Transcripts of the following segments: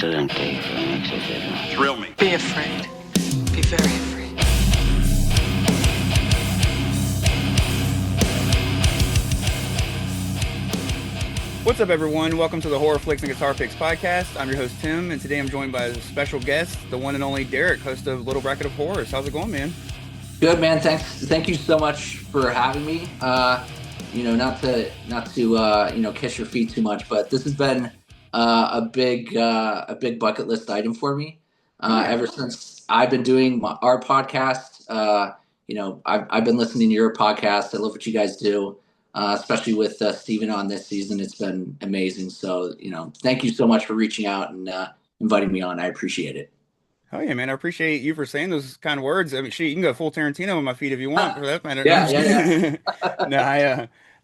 Excelente, etc. Thrill me. Be afraid. Be very afraid. What's up, everyone? Welcome to the Horror Flicks and Guitar Picks podcast. I'm your host, Tim, and today I'm joined by a special guest, the one and only Derek, host of Little Bracket of Horrors. How's it going, man? Good, man. Thank you so much for having me. Not to kiss your feet too much, but this has been a big bucket list item for me. Ever since I've been doing our podcast, I've been listening to your podcast. I love what you guys do, especially with Steven on this season. It's been amazing. So, thank you so much for reaching out and inviting me on. I appreciate it. Oh yeah, man! I appreciate you for saying those kind of words. I mean, you can go full Tarantino on my feet if you want, for that matter. Yeah.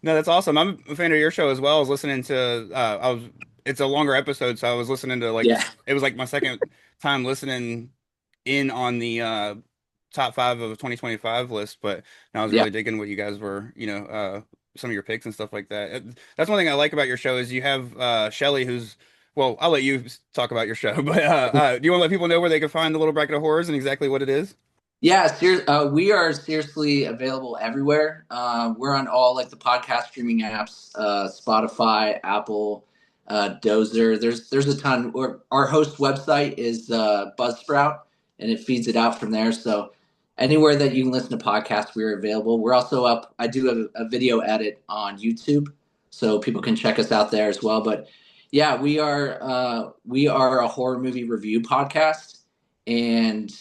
No, that's awesome. I'm a fan of your show as well. I was listening to, it's a longer episode, so I was listening to it was like my second time listening in on the top 5 of 2025 list, but I was really digging what you guys were, some of your picks and stuff like that. That's one thing I like about your show is you have Shelly, who's. Well, I'll let you talk about your show, but do you want to let people know where they can find the Little Bracket of Horrors and exactly what it is? Yeah, we are seriously available everywhere. We're on all the podcast streaming apps, Spotify, Apple, Dozer. There's a ton. Our host website is Buzzsprout, and it feeds it out from there. So anywhere that you can listen to podcasts, we're available. We're also up. I do a video edit on YouTube, so people can check us out there as well. But yeah, we are a horror movie review podcast, and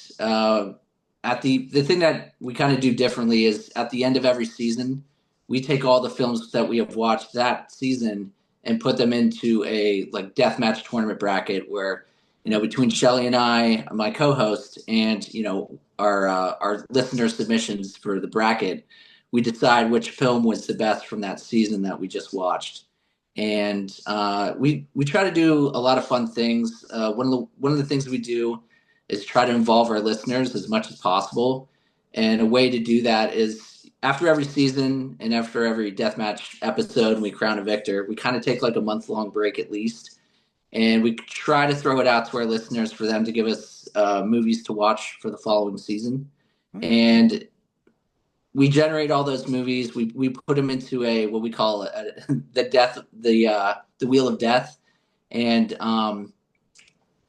at the thing that we kind of do differently is at the end of every season, we take all the films that we have watched that season and put them into a deathmatch tournament bracket where, between Shelly and I, my co-host, and our listener submissions for the bracket, we decide which film was the best from that season that we just watched. And we try to do a lot of fun things. One of the things we do is try to involve our listeners as much as possible. And a way to do that is after every season and after every deathmatch episode, and we crown a victor, we kind of take a month-long break at least. And we try to throw it out to our listeners for them to give us movies to watch for the following season. Mm-hmm. And we generate all those movies. We put them into what we call the Wheel of Death, and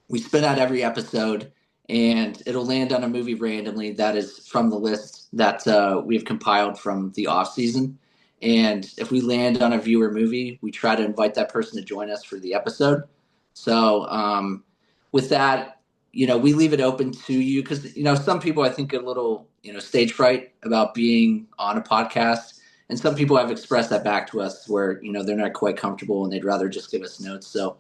we spin out every episode, and it'll land on a movie randomly that is from the list that we have compiled from the off season. And if we land on a viewer movie, we try to invite that person to join us for the episode. So with that, we leave it open to you because, some people I think get a little, stage fright about being on a podcast. And some people have expressed that back to us where, they're not quite comfortable and they'd rather just give us notes. So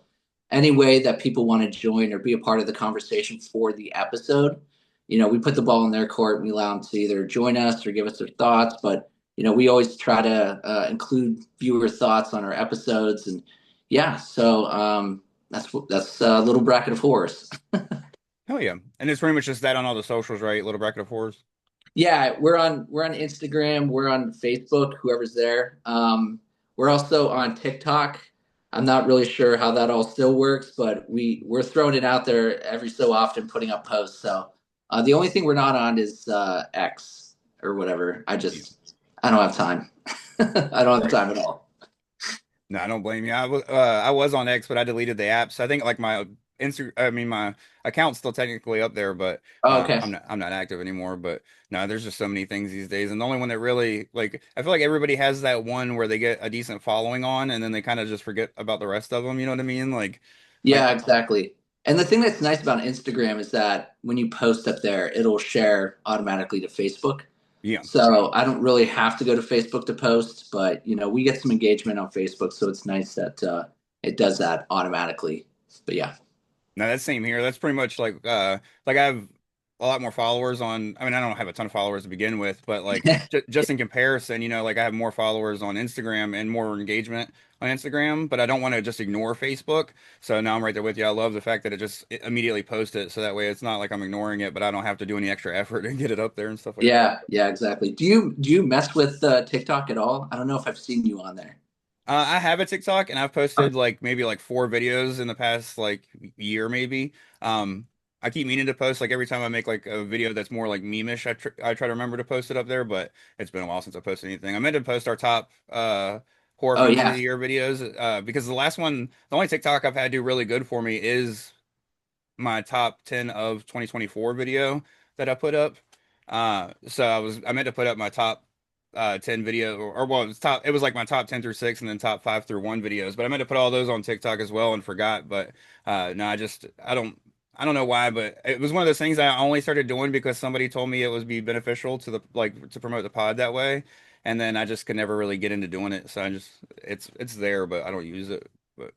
any way that people want to join or be a part of the conversation for the episode, we put the ball in their court and we allow them to either join us or give us their thoughts. But, we always try to include viewer thoughts on our episodes. And so that's a Little Bracket of Horrors. Hell yeah. And it's pretty much just that on all the socials, right? Little Bracket of Horrors. Yeah, we're on Instagram, we're on Facebook, whoever's there. We're also on TikTok. I'm not really sure how that all still works, but we're throwing it out there every so often, putting up posts. So the only thing we're not on is X or whatever. I don't have time. I don't have time at all. No, I don't blame you. I was on X, but I deleted the app. So I think my my account's still technically up there, but okay. I'm not active anymore. But no, there's just so many things these days, and the only one that really I feel like everybody has that one where they get a decent following on, and then they kind of just forget about the rest of them. You know what I mean? Exactly. And the thing that's nice about Instagram is that when you post up there, it'll share automatically to Facebook. Yeah. So I don't really have to go to Facebook to post, but we get some engagement on Facebook, so it's nice that it does that automatically. But yeah. No, that's same here. That's pretty much I have a lot more followers on. I mean, I don't have a ton of followers to begin with, but just in comparison, I have more followers on Instagram and more engagement on Instagram, but I don't want to just ignore Facebook. So now I'm right there with you. I love the fact that it immediately posts it. So that way it's not like I'm ignoring it, but I don't have to do any extra effort to get it up there and stuff like that. Yeah, exactly. Do you mess with TikTok at all? I don't know if I've seen you on there. I have a TikTok and I've posted like maybe like 4 videos in the past like year maybe. I keep meaning to post like every time I make like a video that's more like meme-ish, I try to remember to post it up there, but it's been a while since I posted anything. I meant to post our top horror Oh films of the yeah. year videos because the last one, the only TikTok I've had do really good for me is my top 10 of 2024 video that I put up. So I meant to put up my top 10 video well it was like my top 10 through 6 and then top 5 through 1 videos, but I meant to put all those on TikTok as well and forgot, but no, I don't know why, but it was one of those things I only started doing because somebody told me it would be beneficial to the like to promote the pod that way, and then I just could never really get into doing it, so I just it's there, but I don't use it. But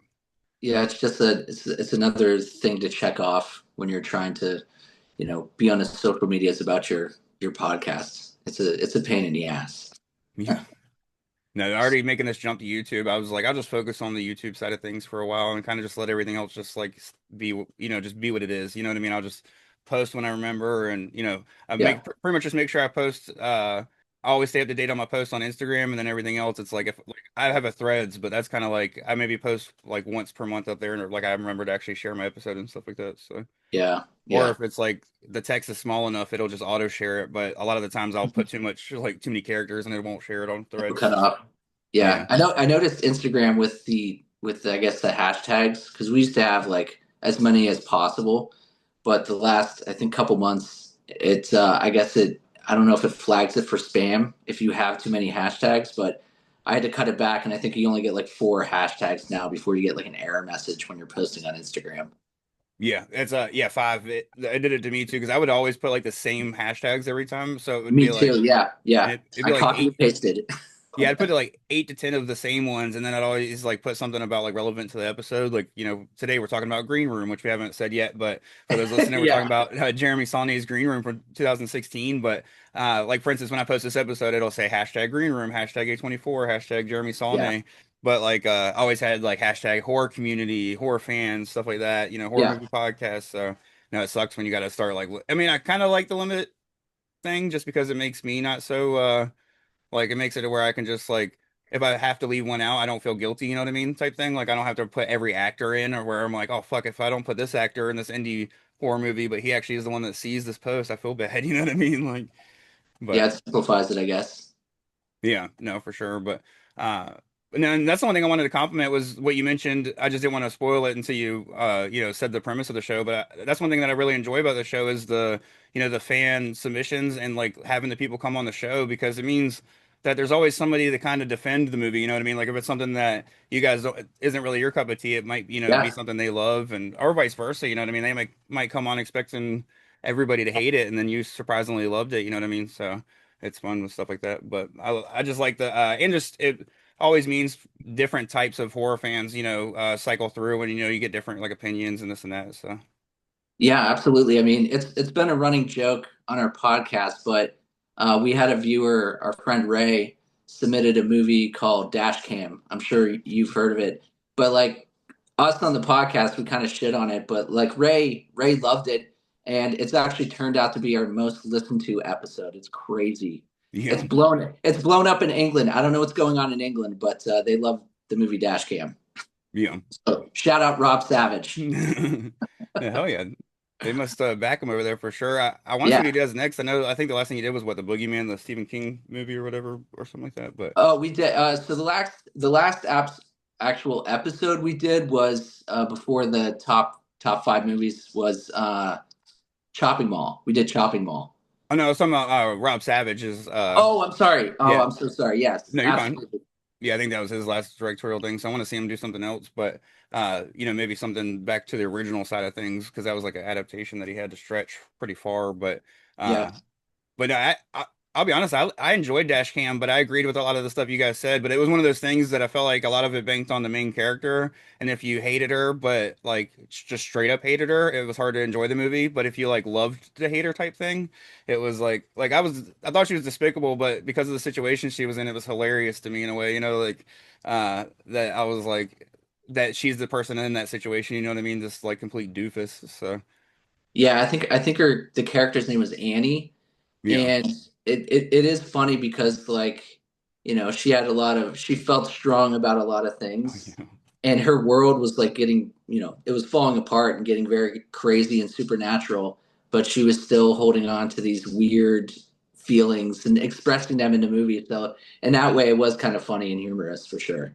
Yeah, it's just it's another thing to check off when you're trying to, be on the social medias about your podcasts. It's a pain in the ass. yeah. No, already making this jump to YouTube, I was like, I'll just focus on the YouTube side of things for a while and kind of just let everything else just like be, just be what it is. You know what I mean? I'll just post when I remember, and I Yeah. pretty much just make sure I post. I always stay up to date on my posts on Instagram, and then everything else. It's like if like I have a Threads, but that's kind of like I maybe post like once per month up there, and like I remember to actually share my episode and stuff like that. So, Yeah. or Yeah. if it's like the text is small enough, it'll just auto share it. But a lot of the times I'll put too much, like too many characters, and it won't share it on It'll Threads. cut off. Yeah. Yeah. I noticed Instagram with the I guess the hashtags, because we used to have like as many as possible, but the last I think couple months it's I guess I don't know if it flags it for spam if you have too many hashtags, but I had to cut it back, and I think you only get like 4 hashtags now before you get like an error message when you're posting on Instagram. Yeah, it's yeah, 5. It did it to me too because I would always put like the same hashtags every time, so it would Me be like, too. Yeah. and Yeah. it'd I be like copy and eight. pasted. Yeah, I'd put like 8 to 10 of the same ones, and then I'd always like put something about like relevant to the episode. Like today we're talking about Green Room, which we haven't said yet, but for those listening, we're talking Yeah. about Jeremy Saulnier's Green Room from 2016. But like for instance, when I post this episode, it'll say hashtag Green Room, hashtag A24, hashtag Jeremy Yeah. Saulnier. But like I always had like hashtag horror community, horror fans, stuff like that. Horror Yeah. movie podcast. So no, it sucks when you got to start like. I mean, I kind of like the limit thing just because it makes me not so. Like it makes it to where I can just like if I have to leave one out, I don't feel guilty, you know what I mean? Type thing. Like I don't have to put every actor in or where I'm like, oh fuck, if I don't put this actor in this indie horror movie, but he actually is the one that sees this post, I feel bad, you know what I mean? Like Yeah. but It simplifies it, I guess. yeah, no, for sure. Uh but then that's the one thing I wanted to compliment was what you mentioned. I just didn't want to spoil it until you said the premise of the show. But that's one thing that I really enjoy about the show is the fan submissions and like having the people come on the show because it means that there's always somebody to kind of defend the movie. You know what I mean? Like if it's something that you guys don't isn't really your cup of tea, it might be Yeah. something they love and or vice versa. You know what I mean? They might come on expecting everybody to hate it, and then you surprisingly loved it. You know what I mean? So it's fun with stuff like that. But I just like the and just it always means different types of horror fans, cycle through and you get different like opinions and this and that. So Yeah, absolutely. I mean, it's been a running joke on our podcast, but we had a viewer, our friend Ray, submitted a movie called Dash Cam. I'm sure you've heard of it, but like us on the podcast, we kind of shit on it. But like Ray loved it, and it's actually turned out to be our most listened to episode. It's crazy. yeah, It's blown up in England. I don't know what's going on in England, but they love the movie Dash Cam. yeah. So shout out Rob Savage. Yeah, hell yeah. They must back him over there for sure. I want to see what Yeah. he does next. I think the last thing he did was what the Boogeyman, the Stephen King movie or whatever or something like that. But Oh, we did. So the last actual episode we did was before the top 5 movies was Chopping Mall. We did Chopping Mall. oh no, some Rob Savage is Oh, I'm sorry. Oh, yeah. I'm so sorry. Yes, No, you're fine. absolutely. Yeah, I think that was his last directorial thing. So I want to see him do something else, but maybe something back to the original side of things because that was like an adaptation that he had to stretch pretty far. Yeah, Uh, but I'll be honest, I enjoyed Dash Cam, but I agreed with a lot of the stuff you guys said. But it was one of those things that I felt like a lot of it banked on the main character, and if you hated her, but like just straight up hated her, it was hard to enjoy the movie. But if you like loved the hater type thing, it was like I thought she was despicable, but because of the situation she was in, it was hilarious to me in a way, like that I was like that she's the person in that situation, you know what I mean? This like complete doofus. So yeah. I think the character's name was Annie, yeah, and it is funny because like she had she felt strong about a lot of Oh, things, yeah. and her world was like getting, it was falling apart and getting very crazy and supernatural, but she was still holding on to these weird feelings and expressing them in the movie. So in that way, it was kind of funny and humorous for sure.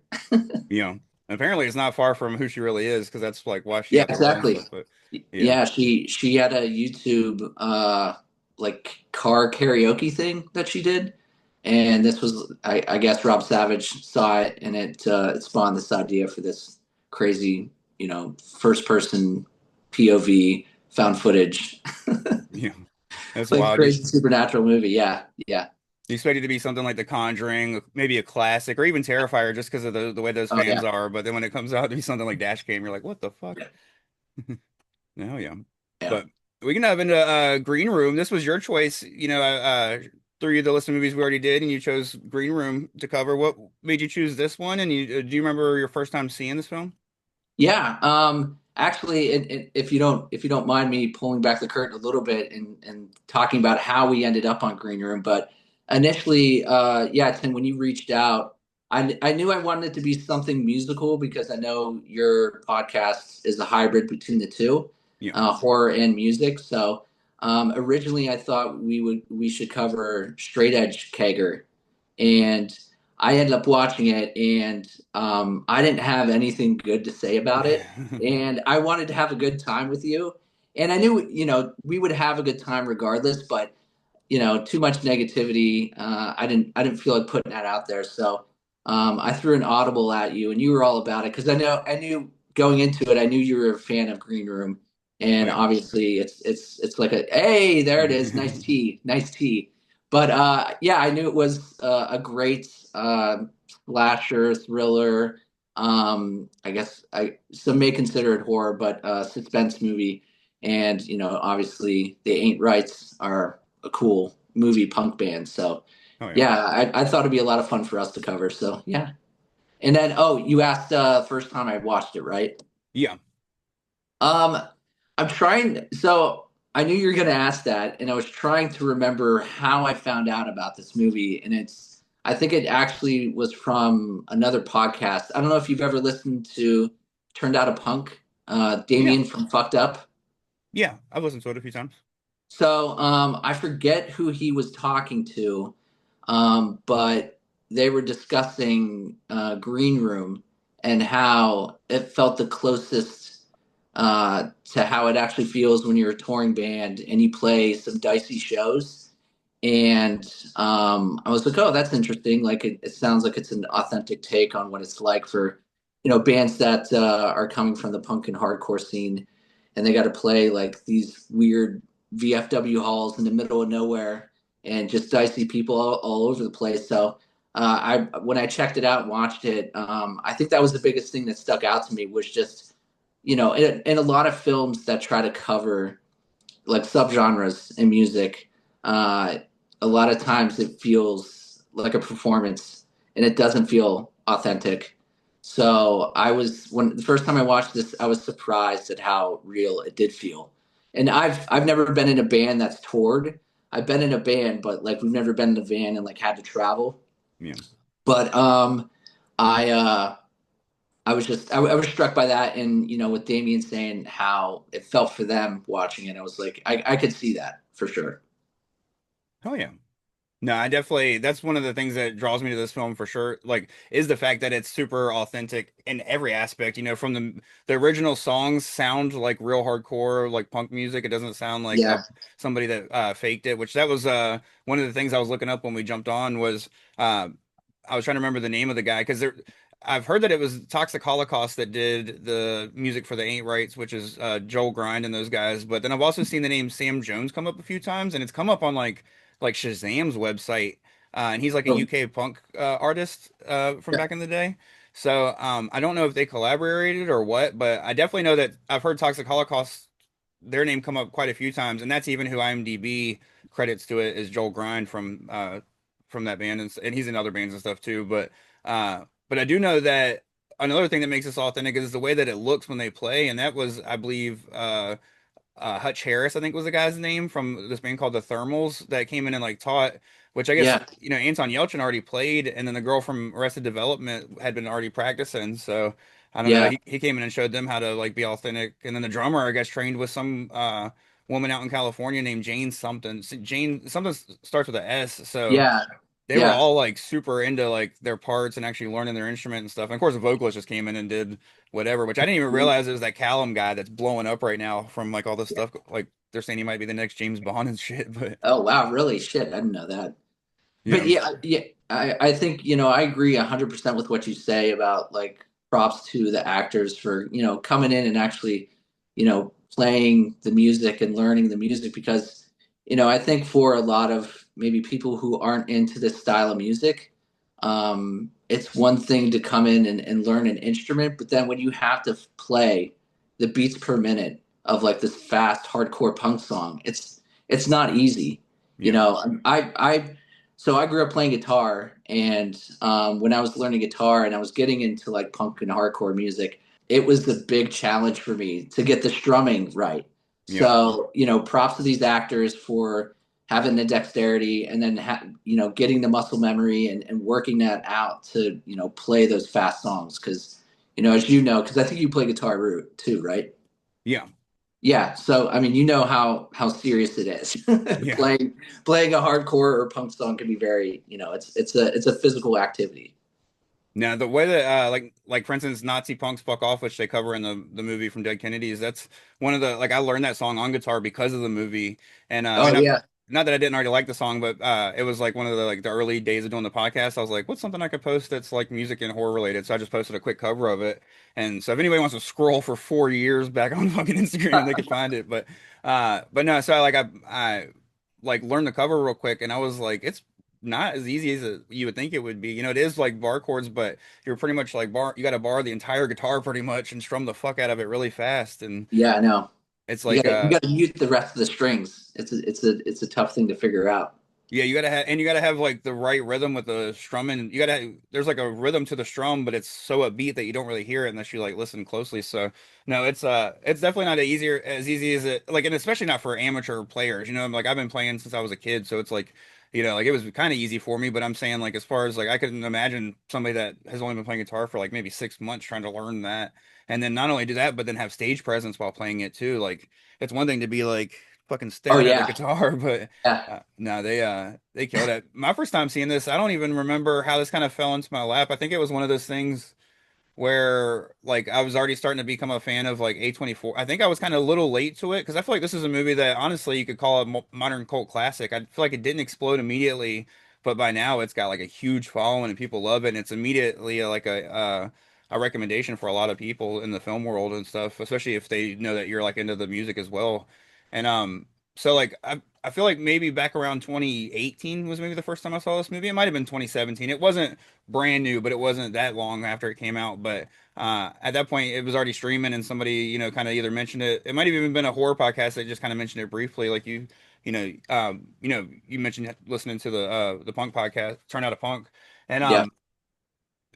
You know, apparently it's not far from who she really is because that's like why she Yeah, has the role and exactly. stuff. But yeah, Yeah, she had a YouTube like car karaoke thing that she did. And this was I guess Rob Savage saw it, and it spawned this idea for this crazy, first person POV found footage. yeah, that's Like wild. crazy supernatural movie. Yeah. Yeah. You expect it to be something like The Conjuring, maybe a classic, or even Terrifier, just because of the way those Oh fans yeah. are. But then when it comes out to be something like Dash Cam, you're like, what the fuck? No, yeah. Yeah. But we can dive into Green Room. This was your choice, through the list of movies we already did, and you chose Green Room to cover. What made you choose this one? And do you remember your first time seeing this film? Yeah. Actually, if you don't mind me pulling back the curtain a little bit and talking about how we ended up on Green Room, but initially, yeah, Tim, when you reached out, I knew I wanted it to be something musical because I know your podcast is a hybrid between the two, Yeah. horror and music. So originally, I thought we should cover Straight Edge Kegger, and I ended up watching it, and I didn't have anything good to say about it, and I wanted to have a good time with you, and I knew we would have a good time regardless, but too much negativity. I didn't feel like putting that out there, so I threw an audible at you, and you were all about it because I knew going into it, I knew you were a fan of Green Room, Oh and yeah. obviously it's like a hey, there it is, nice tea, nice tea. But yeah, I knew it was a great slasher thriller. I guess some may consider it horror, but suspense movie. And obviously, the Ain't Rights are a cool movie punk band. So Oh yeah. yeah, I thought it'd be a lot of fun for us to cover. So yeah. And then you asked first time I watched it, right? Yeah. Um, I'm trying. So I knew you were going to ask that, and I was trying to remember how I found out about this movie. And I think it actually was from another podcast. I don't know if you've ever listened to Turned Out a Punk, Yeah. Damien from Fucked Up. Yeah. I've listened to it a few times. So I forget who he was talking to, but they were discussing Green Room and how it felt the closest to how it actually feels when you're a touring band and you play some dicey shows. And I was like, oh, that's interesting. Like it sounds like it's an authentic take on what it's like for bands that are coming from the punk and hardcore scene, and they got to play like these weird VFW halls in the middle of nowhere and just dicey people all over the place. So I when I checked it out and watched it, I think that was the biggest thing that stuck out to me was just in a lot of films that try to cover like subgenres in music, uh, a lot of times it feels like a performance and it doesn't feel authentic. So when the first time I watched this, I was surprised at how real it did feel. And I've never been in a band that's toured. I've been in a band, but like we've never been in a van and like had to travel. Yeah. But I I was struck by that, and with Damien saying how it felt for them watching it, I was like, I could see that for sure. Oh yeah. No, I definitely that's one of the things that draws me to this film for sure. Like, is the fact that it's super authentic in every aspect. From the original songs sound like real hardcore, like punk music. It doesn't sound like Yeah. somebody that faked it. Which that was one of the things I was looking up when we jumped on was uh I was trying to remember the name of the guy because there. I've heard that it was Toxic Holocaust that did the music for the Ain't Rights, which is Joel Grind and those guys. But then I've also seen the name Sam Jones come up a few times, and it's come up on like Shazam's website, and he's like a Oh, UK punk artist from yeah. back in the day. So I don't know if they collaborated or what, but I definitely know that I've heard Toxic Holocaust, their name come up quite a few times, and that's even who IMDb credits to it is Joel Grind from that band, and he's in other bands and stuff too. But I do know that another thing that makes this authentic is the way that it looks when they play, and that was, I believe, Hutch Harris, I think was the guy's name, from this band called the Thermals, that came in and like taught, which I guess, Yeah, Anton Yelchin already played, and then the girl from Arrested Development had been already practicing. So I don't know. yeah, He came in and showed them how to like be authentic, and then the drummer, I guess, trained with some woman out in California named Jane something. Jane something starts with a S. So yeah, they were yeah. all like super into like their parts and actually learning their instrument and stuff. And of course, the vocalist just came in and did whatever, which I didn't even realize it was that Callum guy that's blowing up right now from like all this stuff. Like they're saying he might be the next James Bond and shit. But Oh wow, really? Shit, I didn't know that. But yeah, yeah, I think I agree 100% with what you say about like props to the actors for coming in and actually playing the music and learning the music because I think for a lot of maybe people who aren't into this style of music, it's one thing to come in and learn an instrument, but then when you have to play the beats per minute of like this fast hardcore punk song, it's not easy. You yeah, know, I so I grew up playing guitar, and when I was learning guitar and I was getting into like punk and hardcore music, it was the big challenge for me to get the strumming right. yeah. So props to these actors for having the dexterity and then getting the muscle memory and working that out to play those fast songs because as because I think you play guitar too, right? Yeah. Yeah, so I mean, how serious it is. Yeah. Playing a hardcore or punk song can be very, it's a physical activity. Now the way that like for instance Nazi Punks Fuck Off, which they cover in the movie from Dead Kennedys, that's one of the like I learned that song on guitar because of the movie. And Oh yeah, not that I didn't already like the song, but it was like one of the like the early days of doing the podcast. I was like, what's something I could post that's like music and horror related? So I just posted a quick cover of it. And so if anybody wants to scroll for 4 years back on fucking Instagram, they could find it. But no, so I like learned the cover real quick, and I was like, it's not as easy as you would think it would be. It is like bar chords, but you're pretty much like you got to bar the entire guitar pretty much and strum the fuck out of it really fast. And yeah, I know. it's You like gotta you gotta mute the rest of the strings. It's a tough thing to figure out. yeah, you gotta have like the right rhythm with the strumming. There's like a rhythm to the strum, but it's so upbeat that you don't really hear it unless you like listen closely. So no, it's definitely not as easy as it like, and especially not for amateur players. Like I've been playing since I was a kid, so it's like, like it was kind of easy for me. But I'm saying like as far as like I couldn't imagine somebody that has only been playing guitar for like maybe 6 months trying to learn that, and then not only do that, but then have stage presence while playing it too. Like it's one thing to be like fucking Oh staring at the yeah, guitar, but yeah, no, they killed it. My first time seeing this, I don't even remember how this kind of fell into my lap. I think it was one of those things where like I was already starting to become a fan of like A24. I think I was kind of a little late to it because I feel like this is a movie that honestly you could call a modern cult classic. I feel like it didn't explode immediately, but by now it's got like a huge following and people love it. And it's immediately like a recommendation for a lot of people in the film world and stuff, especially if they know that you're like into the music as well. And so like I feel like maybe back around 2018 was maybe the first time I saw this movie. It might have been 2017. It wasn't brand new, but it wasn't that long after it came out. But at that point, it was already streaming, and somebody, kind of either mentioned it. It might have even been a horror podcast that just kind of mentioned it briefly, like you mentioned listening to the punk podcast, Turn Out a Punk, and yeah.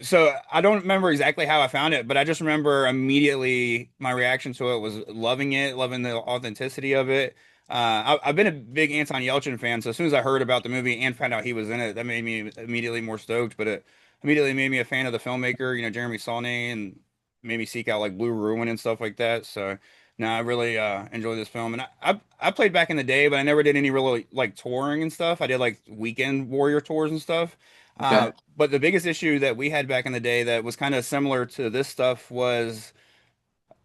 so I don't remember exactly how I found it, but I just remember immediately my reaction to it was loving it, loving the authenticity of it. I've been a big Anton Yelchin fan, so as soon as I heard about the movie and found out he was in it, that made me immediately more stoked. But it immediately made me a fan of the filmmaker, Jeremy Saulnier, and made me seek out like Blue Ruin and stuff like that. So no, I really enjoyed this film, and I played back in the day, but I never did any really like touring and stuff. I did like weekend warrior tours and stuff. Okay, But the biggest issue that we had back in the day that was kind of similar to this stuff was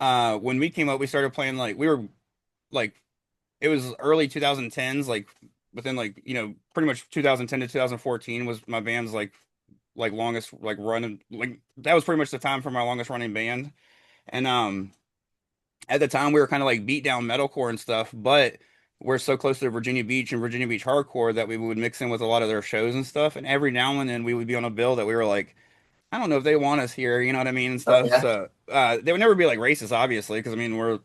when we came up, we started playing like we were like it was early 2010s, like within like pretty much 2010 to 2014 was my band's like longest like run, like that was pretty much the time for my longest running band. And at the time we were kind of like beat down metalcore and stuff, but we're so close to Virginia Beach and Virginia Beach hardcore that we would mix in with a lot of their shows and stuff. And every now and then we would be on a bill that we were like, I don't know if they want us here, you know what I mean, and oh stuff. yeah, So they would never be like racist, obviously, because I mean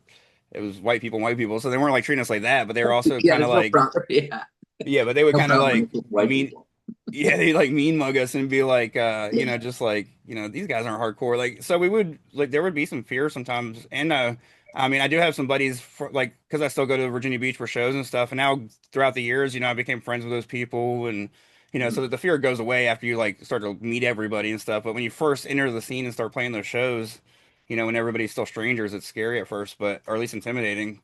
it was white people, so they weren't like treating us like that, but they were also yeah. kind of There's no like problem. Yeah, yeah, but they would no kind of problem like with white mean people. Yeah, they like mean mug us and be like, just like, these guys aren't hardcore. Like, so we would like there would be some fear sometimes. And I mean, I do have some buddies for like because I still go to Virginia Beach for shows and stuff. And now throughout the years, I became friends with those people, and so that the fear goes away after you like start to meet everybody and stuff. But when you first enter the scene and start playing those shows, when everybody's still strangers, it's scary at first, but or at least intimidating.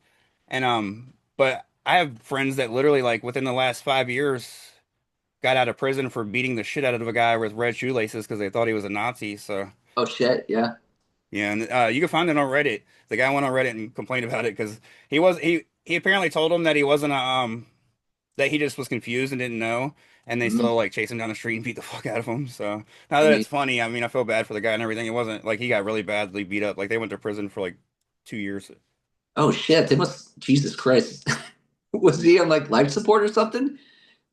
And but I have friends that literally like within the last 5 years got out of prison for beating the shit out of a guy with red shoelaces because they thought he was a Nazi. So Oh shit, yeah. yeah, and you can find it on Reddit. The guy went on Reddit and complained about it because he apparently told him that he wasn't a that he just was confused and didn't know, and they Mhm. still like chased him down the street and beat the fuck out of him. So now I that mean, it's funny, I mean I feel bad for the guy and everything. It wasn't like he got really badly beat up. Like they went to prison for like 2 years. oh shit, they must. Jesus Christ, was he on like life support or something?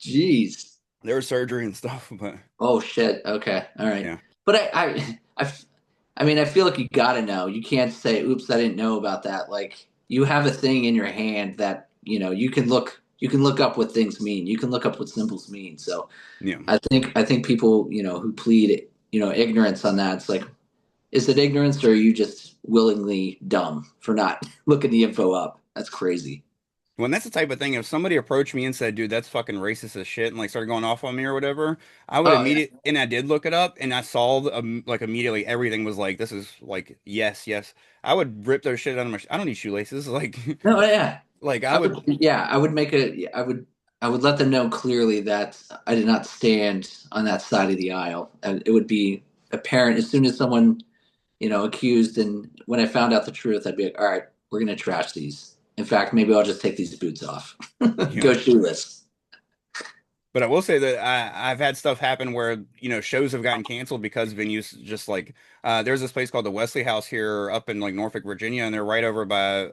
Jeez. There was surgery and stuff, but Oh shit. Okay. All right. yeah. But I mean, I feel like you gotta know. You can't say, "Oops, I didn't know about that." Like you have a thing in your hand that you can look up what things mean. You can look up what symbols mean. So Yeah. I think people who plead ignorance on that. It's like, is it ignorance or are you just willingly dumb for not looking the info up? That's crazy. When that's the type of thing, if somebody approached me and said, "Dude, that's fucking racist as shit," and like started going off on me or whatever, I would Oh yeah. immediately, and I did look it up, and I saw like immediately everything was like, "This is like yes, yes." I would rip those shit out of my. I don't need shoelaces. Like, No, yeah. like I I would, would. yeah, I would make a, I would let them know clearly that I did not stand on that side of the aisle. And it would be apparent as soon as someone, accused. And when I found out the truth, I'd be like, all right, we're going to trash these. In fact, maybe I'll just take these boots off. Yeah. Go shoeless. But I will say that I've had stuff happen where, shows have gotten canceled because venues just like there's this place called the Wesley House here up in like Norfolk, Virginia, and they're right over by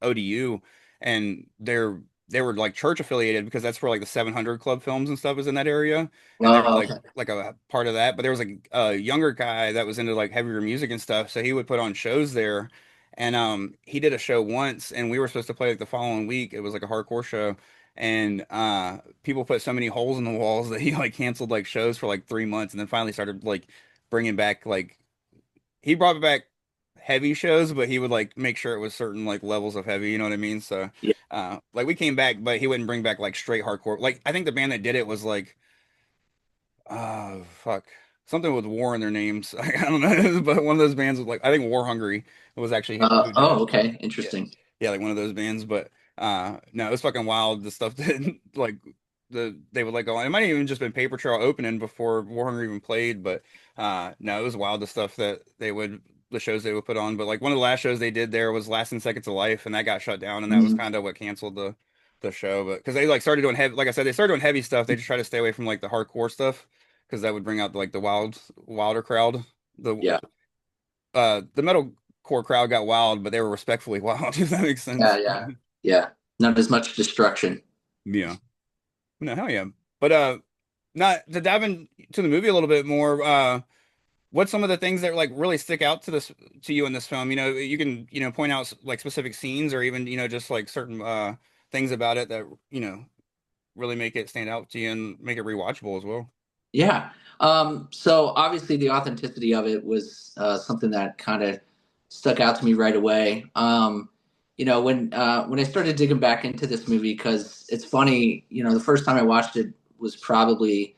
ODU, and they were like church affiliated because that's where like the 700 Club Films and stuff is in that area, and they were Oh, okay. like a part of that. But there was like a younger guy that was into like heavier music and stuff, so he would put on shows there. And he did a show once, and we were supposed to play like the following week. It was like a hardcore show, and people put so many holes in the walls that he like canceled like shows for like 3 months, and then finally started like bringing back like he brought back heavy shows, but he would like make sure it was certain like levels of heavy, you know what I mean? So Yeah. like we came back, but he wouldn't bring back like straight hardcore. Like I think the band that did it was like fuck, something with war in their names. I don't know, but one of those bands was like I think War Hungry was actually who did it. Okay. Yeah, Interesting. yeah, like one of those bands. But no, it was fucking wild. The stuff that like they would like go on. It might have even just been Paper Trail opening before War Hungry even played. But no, it was wild the stuff that the shows they would put on. But like one of the last shows they did there was Lasting Seconds of Life, and that got shut down, and that was Mhm. kind of what canceled the show. But because they like started doing heavy, like I said, they started doing heavy stuff. They just try to stay away from like the hardcore stuff because that would bring out like the wilder crowd. Yeah. The metalcore crowd got wild, but they were respectfully wild, if that makes Yeah. sense. Yeah. Yeah. Not as much destruction. Yeah. No, hell yeah. But not to dive into the movie a little bit more, what's some of the things that like really stick out to you in this film? You can, point out like specific scenes or even, just like certain things about it that, really make it stand out to you and make it rewatchable as well. Yeah. So obviously the authenticity of it was something that kind of stuck out to me right away. When I started digging back into this movie, because it's funny, the first time I watched it was probably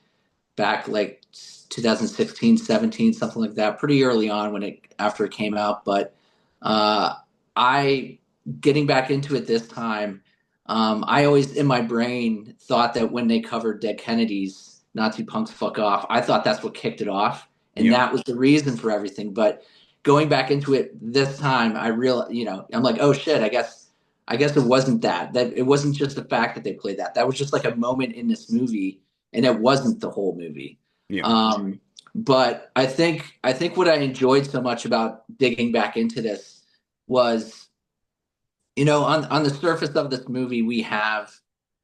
back like 2016, 17, something like that, pretty early on after it came out. But uh, I getting back into it this time, I always in my brain thought that when they covered Dead Kennedys, Nazi punks fuck off, I thought that's what kicked it off, and Yeah. that was the reason for everything. But going back into it this time, I'm like, oh shit, I guess it wasn't that. That it wasn't just the fact that they played that. That was just like a moment in this movie, and it wasn't the whole movie. Yeah. Um, but I think what I enjoyed so much about digging back into this was, on the surface of this movie, we have,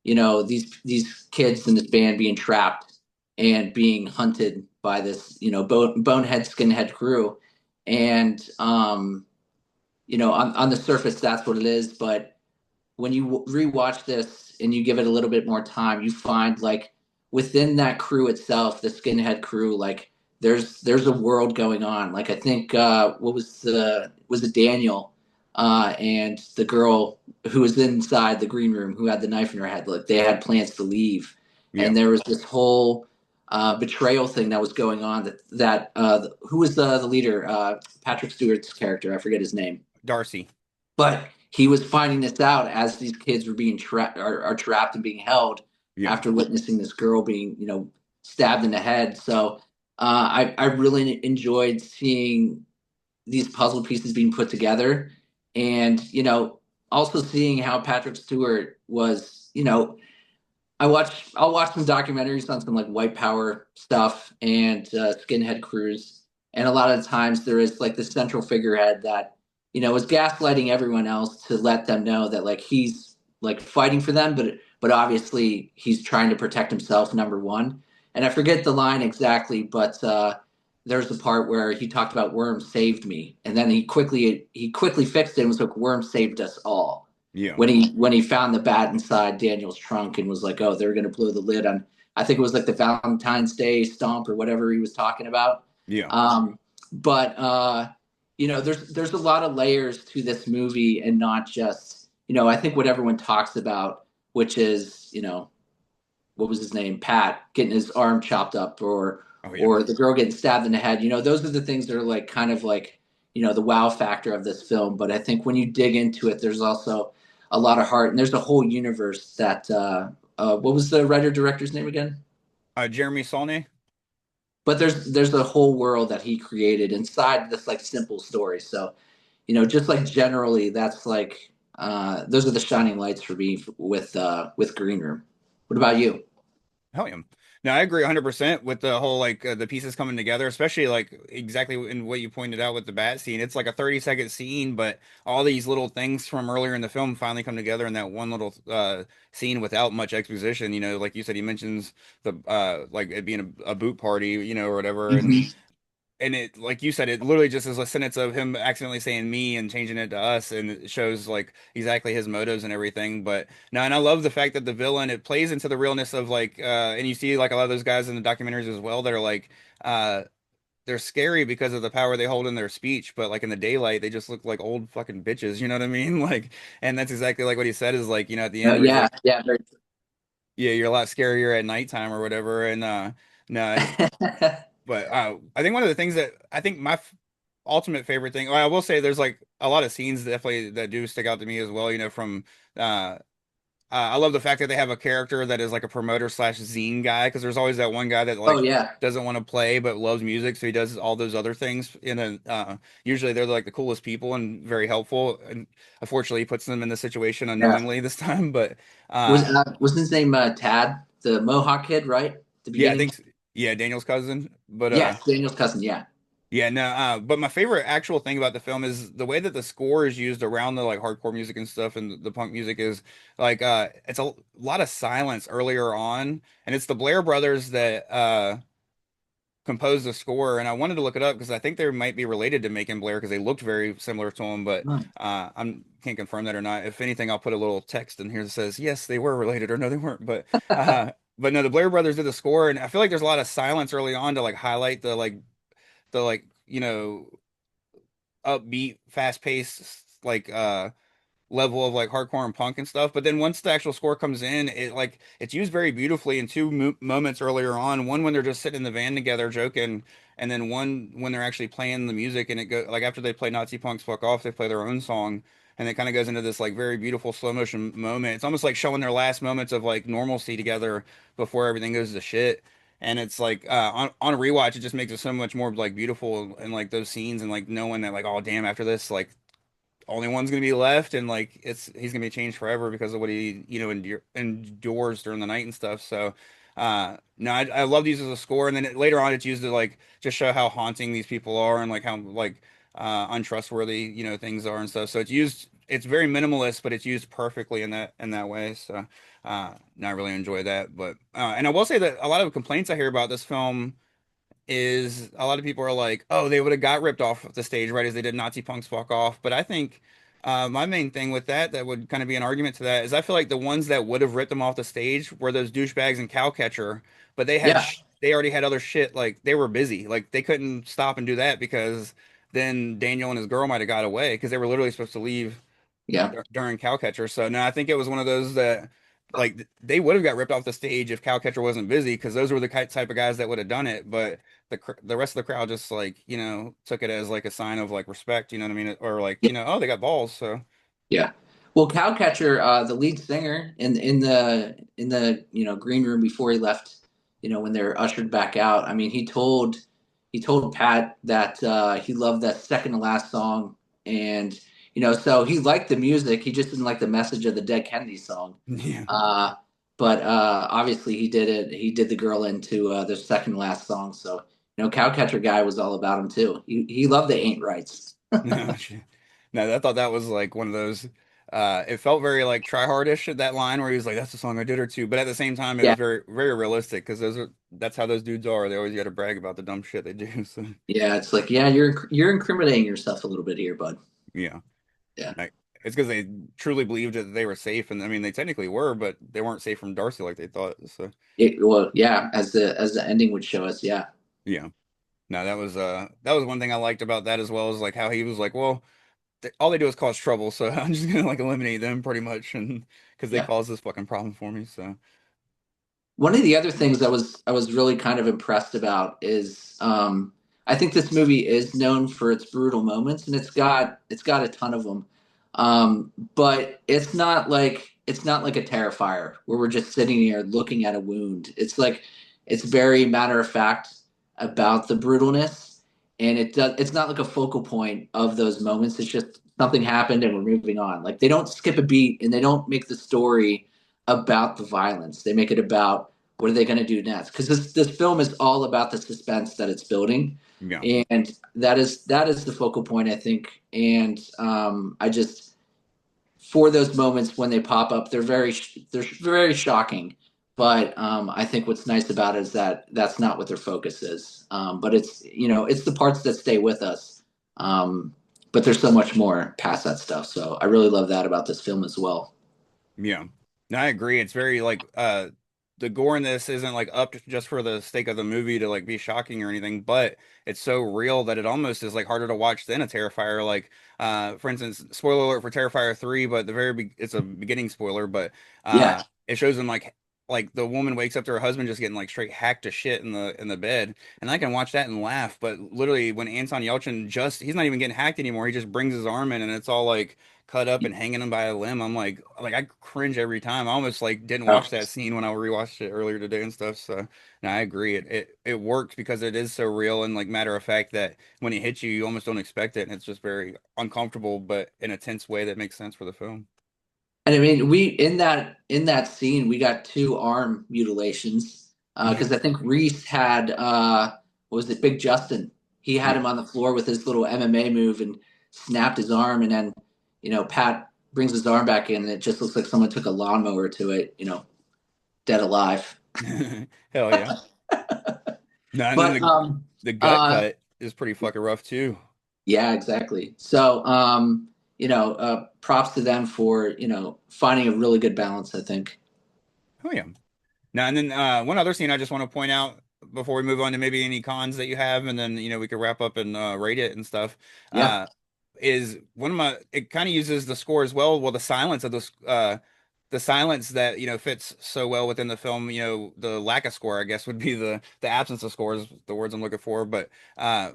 these kids in this band being trapped and being hunted by this, bonehead skinhead crew, and on the surface that's what it is. But when you rewatch this and you give it a little bit more time, you find like within that crew itself, the skinhead crew, like there's a world going on. Like I think what was it Daniel and the girl who was inside the green room who had the knife in her head. Like they had plans to leave, Yeah, and there was this whole betrayal thing that was going on. That who was the leader? Patrick Stewart's character. I forget his name, Darcy. but he was finding this out as these kids were being trapped are trapped and being held Yeah, after witnessing this girl being stabbed in the head. So I really enjoyed seeing these puzzle pieces being put together, and also seeing how Patrick Stewart was. I'll watch some documentaries on some like white power stuff and skinhead crews, and a lot of times there is like the central figurehead that is gaslighting everyone else to let them know that like he's like fighting for them, but obviously he's trying to protect himself, number one. And I forget the line exactly, but there's a part where he talked about "Worm saved me," and then he quickly fixed it and was like "Worm saved us all." yeah, When he found the bat inside Daniel's trunk and was like, "Oh, they're gonna blow the lid on." I think it was like the Valentine's Day stomp or whatever he was talking about. yeah. But there's a lot of layers to this movie, and not just I think what everyone talks about, which is what was his name, Pat, getting his arm chopped up, Oh yeah. or the girl getting stabbed in the head. Those are the things that are like kind of like the wow factor of this film. But I think when you dig into it, there's also a lot of heart, and there's a whole universe that. What was the writer director's name again? Jeremy Saulnier. But there's a whole world that he created inside this like simple story. So just like generally, that's like those are the shining lights for me with Green Room. What about you? Hell yeah. No, I agree 100% with the whole like the pieces coming together, especially like exactly in what you pointed out with the bat scene. It's like a 30-second scene, but all these little things from earlier in the film finally come together in that one little scene without much exposition. Like you said, he mentions the like it being a boot party, or whatever, and Mhm. it, like you said, it literally just is a sentence of him accidentally saying me and changing it to us, and it shows like exactly his motives and everything. But no, and I love the fact that the villain, it plays into the realness of like and you see like a lot of those guys in the documentaries as well that are like uh they're scary because of the power they hold in their speech, but like in the daylight they just look like old fucking bitches, you know what I mean? Like, and that's exactly like what he said is like, at the end where he's Yeah, like, yeah, very yeah, you're a lot scarier at nighttime or whatever. And no, true. but I think one of the things that I think my ultimate favorite thing, well, I will say there's like a lot of scenes definitely that do stick out to me as well, from uh I love the fact that they have a character that is like a promoter slash zine guy, because there's always that one guy that Oh like yeah, doesn't want to play but loves music, so he does all those other things. Usually they're like the coolest people and very helpful, and unfortunately he puts them in the situation yeah. unknowingly this time. But Was uh was his name Tad, the Mohawk kid, right? At the yeah, I beginning. think yeah, Daniel's cousin. But Yes, Daniel's cousin. Yeah. yeah, no, but my favorite actual thing about the film is the way that the score is used around the like hardcore music and stuff, and the punk music is like it's a lot of silence earlier on, and it's the Blair brothers that composed the score. And I wanted to look it up because I think they might be related to Macon Blair because they looked very similar to him, but Oh. I'm can't confirm that or not. If anything, I'll put a little text in here that says yes, they were related, or no, they weren't. But no, the Blair brothers did the score, and I feel like there's a lot of silence early on to like highlight the upbeat, fast paced like level of like hardcore and punk and stuff. But then once the actual score comes in, it's used very beautifully in two mo moments earlier on. One when they're just sitting in the van together joking, and then one when they're actually playing the music, and it go like after they play Nazi Punks Fuck Off, they play their own song. And it kind of goes into this like very beautiful slow motion moment. It's almost like showing their last moments of like normalcy together before everything goes to shit. And it's like on a rewatch, it just makes it so much more like beautiful, and like those scenes, and like knowing that like, oh damn, after this like only one's gonna be left, and like he's gonna be changed forever because of what he endures during the night and stuff. So no, I love these as a score, and then later on it's used to like just show how haunting these people are, and like how like untrustworthy things are and stuff. So it's very minimalist, but it's used perfectly in that way. So no, I really enjoy that. But and I will say that a lot of complaints I hear about this film is a lot of people are like, oh, they would have got ripped off the stage right as they did Nazi Punks Fuck Off. But I think My main thing with that would kind of be an argument to that is I feel like the ones that would have ripped them off the stage were those douchebags and Cowcatcher, but Yeah, they already had other shit. Like they were busy. Like they couldn't stop and do that because then Daniel and his girl might have got away because they were literally supposed to leave yeah, during Cowcatcher. So no, I think it was one of those that like they would have got ripped off the stage if Cowcatcher wasn't busy because those were the type of guys that would have done it. But the rest of the crowd just like took it as like a sign of like respect. You know what I mean? Or like yeah. oh they got balls. So Yeah. Well, Cowcatcher, the lead singer in the green room before he left, when they were ushered back out. I mean, he told Pat that he loved that second to last song, and so he liked the music. He just didn't like the message of the Dead Kennedy song. yeah. Uh, but obviously, he did it. He did the girl into the second to last song. So Cowcatcher guy was all about him too. He loved the Ain't Rights. No, no, I thought that was like one of those. It felt very like try hardish at that line where he was like, "That's the song I did her to," but at the same time, it Yeah. was very, very realistic because that's how those dudes are. They always got to brag about the dumb shit they do. So Yeah, it's like, yeah, you're incriminating yourself a little bit here, bud. yeah, Yeah. like it's because they truly believed that they were safe, and I mean, they technically were, but they weren't safe from Darcy like they thought. So Well, yeah, as the ending would show us, yeah. yeah, no, that was one thing I liked about that as well as like how he was like, well. All they do is cause trouble, so I'm just gonna like eliminate them pretty much, and because they Yeah. cause this fucking problem for me. So One of the other things I was really kind of impressed about is I think this movie is known for its brutal moments, and it's got a ton of them. But it's not like a Terrifier where we're just sitting here looking at a wound. It's very matter of fact about the brutalness, and it's not like a focal point of those moments. It's just something happened and we're moving on. Like they don't skip a beat and they don't make the story about the violence. They make it about what are they going to do next? Because this film is all about the suspense that it's building, yeah, and that is the focal point, I think. And I just for those moments when they pop up, they're very shocking. But I think what's nice about it is that that's not what their focus is. But it's the parts that stay with us. Um, but there's so much more past that stuff. So I really love that about this film as well. yeah. No, I agree. It's very like the gore in this isn't like up just for the sake of the movie to like be shocking or anything, but it's so real that it almost is like harder to watch than a Terrifier. Like for instance, spoiler alert for Terrifier 3, but it's a beginning spoiler, but Yeah, it shows them like the woman wakes up to her husband just getting like straight hacked to shit in the bed, and I can watch that and laugh, but literally when Anton Yelchin just he's not even getting hacked anymore, he just brings his arm in and it's all like cut up and hanging him by a limb. I'm like I cringe every time. I almost like didn't oh, watch that scene when I rewatched it earlier today and stuff. So no, I agree. It works because it is so real and like matter of fact that when it hits you, you almost don't expect it, and it's just very uncomfortable, but in a tense way that makes sense for the film. and I mean, we in that scene we got two arm mutilations Yeah. because I think Reese had what was it, Big Justin? He had Yeah. him on the floor with his little MMA move and snapped his arm, and then Pat brings his arm back in, and it just looks like someone took a lawnmower to it, dead alive. Hell yeah. No, and then But the gut uh, cut is pretty fucking rough too. yeah, exactly. So props to them for finding a really good balance, I think. Oh yeah. Now and then one other scene I just want to point out before we move on to maybe any cons that you have, and then we could wrap up and rate it and stuff. Yeah, Is one of my it kind of uses the score as well. Well, the silence of the silence that fits so well within the film. The lack of score, I guess, would be the absence of score is the words I'm looking for. But uh,